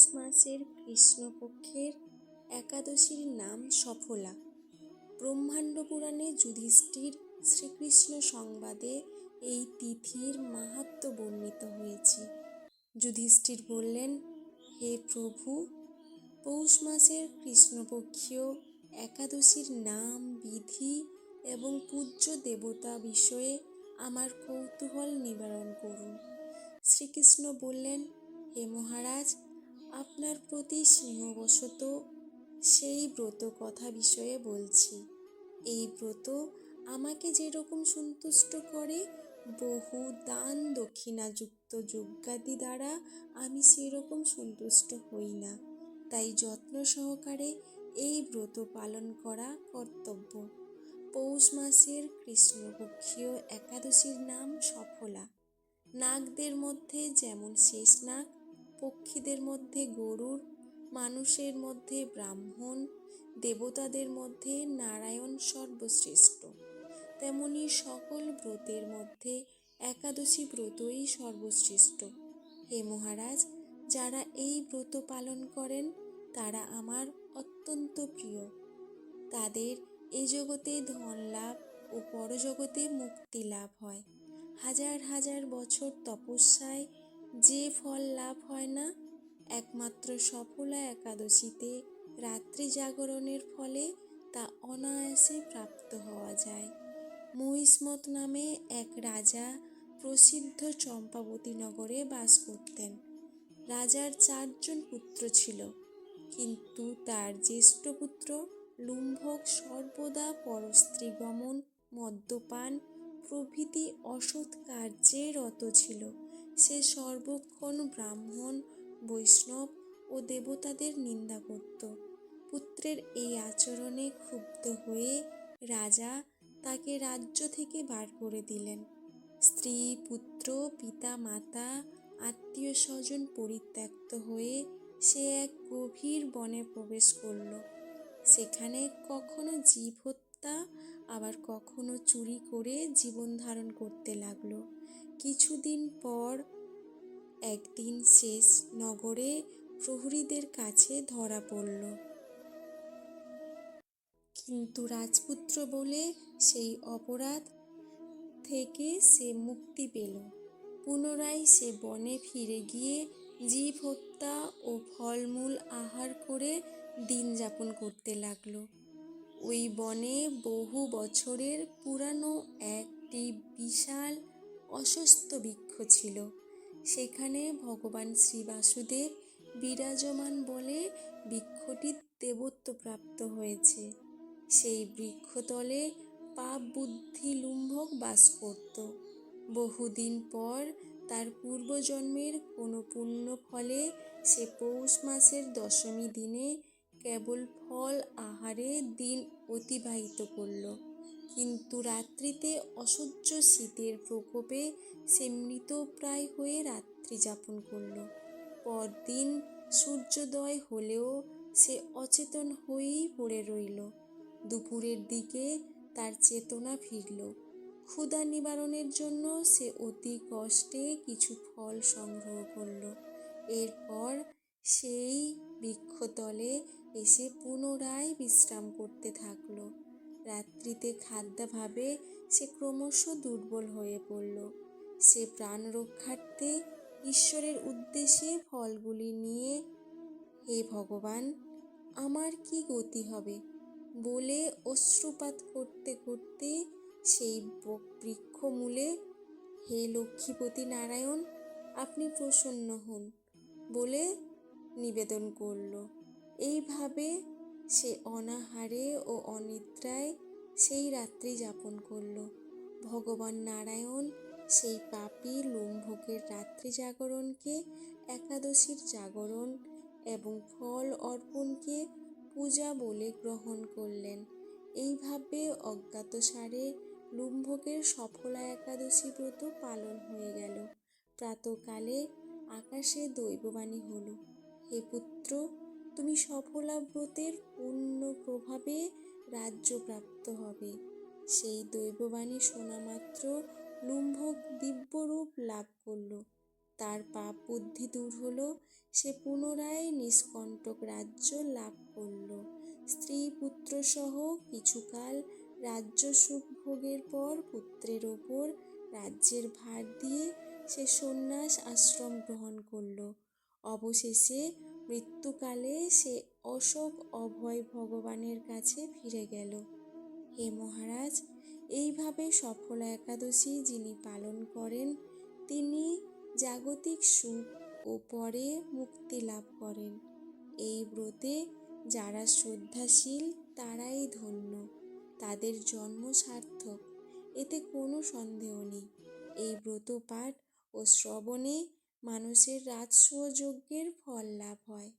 পৌষ মাসের কৃষ্ণপক্ষের একাদশীর নাম সফলা। ব্রহ্মাণ্ড পুরাণে যুধিষ্ঠির শ্রীকৃষ্ণ সংবাদে এই তিথির মাহাত্ম্য বর্ণিত হয়েছে। যুধিষ্ঠির বললেন, হে প্রভু, পৌষ মাসের কৃষ্ণপক্ষীয় একাদশীর নাম, বিধি এবং পূজ্য দেবতা বিষয়ে আমার কৌতূহল নিবারণ করুন। শ্রীকৃষ্ণ বললেন, হে মহারাজ, আপনার প্রতি স্নেহবশত সেই ব্রত কথা বিষয়ে বলছি। এই ব্রত আমাকে যেরকম সন্তুষ্ট করে, বহু দান দক্ষিণাযুক্ত যজ্ঞাদি দ্বারা আমি সেরকম সন্তুষ্ট হই না। তাই যত্ন সহকারে এই ব্রত পালন করা কর্তব্য। পৌষ মাসের কৃষ্ণপক্ষীয় একাদশীর নাম সফলা। নাগদের মধ্যে যেমন শেষ নাগ, পক্ষীদের মধ্যে গরুড়, মানুষের মধ্যে ব্রাহ্মণ, দেবতাদের মধ্যে নারায়ণ সর্বশ্রেষ্ঠ, তেমনি সকল ব্রতের মধ্যে একাদশী ব্রতই সর্বশ্রেষ্ঠ। হে মহারাজ, যারা এই ব্রত পালন করেন তারা আমার অত্যন্ত প্রিয়। তাদের এ জগতে ধন লাভ ও পরজগতে মুক্তি লাভ হয়। হাজার হাজার বছর তপস্যায় যে ফল লাভ হয় না, একমাত্র সফলা একাদশীতে রাত্রি জাগরণের ফলে তা অনায়াসে প্রাপ্ত হওয়া যায়। মহিষ্মত নামে এক রাজা প্রসিদ্ধ চম্পাবতী নগরে বাস করতেন। রাজার 4 জন পুত্র ছিল, কিন্তু তার জ্যেষ্ঠ পুত্র লুম্ভক সর্বদা পরস্ত্রী গমন, মদ্যপান প্রভৃতি অসৎ কার্যে রত ছিল। সে সর্বক্ষণ ব্রাহ্মণ, বৈষ্ণব ও দেবতাদের নিন্দা করত। পুত্রের এই আচরণে ক্ষুব্ধ হয়ে রাজা তাকে রাজ্য থেকে বার করে দিলেন। স্ত্রী, পুত্র, পিতা মাতা, আত্মীয় স্বজন পরিত্যক্ত হয়ে সে এক গভীর বনে প্রবেশ করল। সেখানে কখনো জীব হত্যা, আবার কখনো চুরি করে জীবন ধারণ করতে লাগলো। কিছুদিন পর একদিন শেষ নগরে প্রহরীদের কাছে ধরা পড়ল। কিন্তু রাজপুত্র বলে সেই অপরাধ থেকে সে মুক্তি পেল। পুনরায় সে বনে ফিরে গিয়ে জীব হত্যা ও ফলমূল আহার করে দিন যাপন করতে লাগল। ওই বনে বহু বছরের পুরানো একটি বিশাল অশ্বত্থ বৃক্ষ ছিল। সেখানে ভগবান শ্রী বাসুদেব বিরাজমান বলে বৃক্ষটি দেবত্ব প্রাপ্ত হয়েছে। সেই বৃক্ষতলে পাপ বুদ্ধি লুম্ভক বাস করত। বহুদিন পর তার পূর্বজন্মের কোনো পুণ্য ফলে সে পৌষ মাসের দশমী দিনে কেবল ফল আহারে দিন অতিবাহিত করল। কিন্তু রাত্রিতে অসহ্য শীতের প্রকোপে সে মৃতপ্রায় হয়ে রাত্রি যাপন করল। পরদিন সূর্যোদয় হলেও সে অচেতন হয়েই পড়ে রইল। দুপুরের দিকে তার চেতনা ফিরল। ক্ষুধা নিবারণের জন্য সে অতি কষ্টে কিছু ফল সংগ্রহ করল। এরপর সেই বৃক্ষতলে এসে পুনরায় বিশ্রাম করতে থাকল। রাত্রিতে খাদ্যাভাবে সে ক্রমশ দুর্বল হয়ে পড়ল। সে প্রাণ রক্ষার্থে ঈশ্বরের উদ্দেশ্যে ফলগুলি নিয়ে, হে ভগবান, আমার কি গতি হবে বলে অশ্রুপাত করতে করতে সেই বৃক্ষমূলে, হে লক্ষ্মীপতি নারায়ণ, আপনি প্রসন্ন হন বলে নিবেদন করল। এইভাবে সে অনাহারে ও অনিদ্রায় সেই রাত্রি যাপন করল। ভগবান নারায়ণ সেই পাপী লুম্ভকের রাত্রি জাগরণকে একাদশীর জাগরণ এবং ফল অর্পণকে পূজা বলে গ্রহণ করলেন। এইভাবে অজ্ঞাতসারে লুম্ভকের সফলা একাদশী ব্রত পালন হয়ে গেল। প্রাতঃকালে আকাশে দৈববাণী হল, হে পুত্র, তুমি সফলা ব্রতের পূর্ণ প্রভাবে রাজ্য প্রাপ্ত হবে। সেই দৈববাণী শোনা মাত্র লুম্ভক দিব্যরূপ লাভ করল। তার পাপ বুদ্ধি দূর হলো, সে পুনরায় নিষ্কণ্টক রাজ্য লাভ করল। স্ত্রী পুত্র সহ কিছুকাল রাজ্য সুখ ভোগের পর পুত্রের ওপর রাজ্যের ভার দিয়ে সে সন্ন্যাস আশ্রম গ্রহণ করল। অবশেষে মৃত্যুকালে সে অশোক অভয় ভগবানের কাছে ফিরে গেল। হে মহারাজ, এইভাবে সফলা একাদশী যিনি পালন করেন তিনি জাগতিক সুখ ও পরে মুক্তি লাভ করেন। এই ব্রতে যারা শ্রদ্ধাশীল তারাই ধন্য, তাদের জন্ম সার্থক, এতে কোনো সন্দেহ নেই। এই ব্রত পাঠ ও শ্রবণে মানুষের রাজসূয় যজ্ঞের ফল লাভ হয়।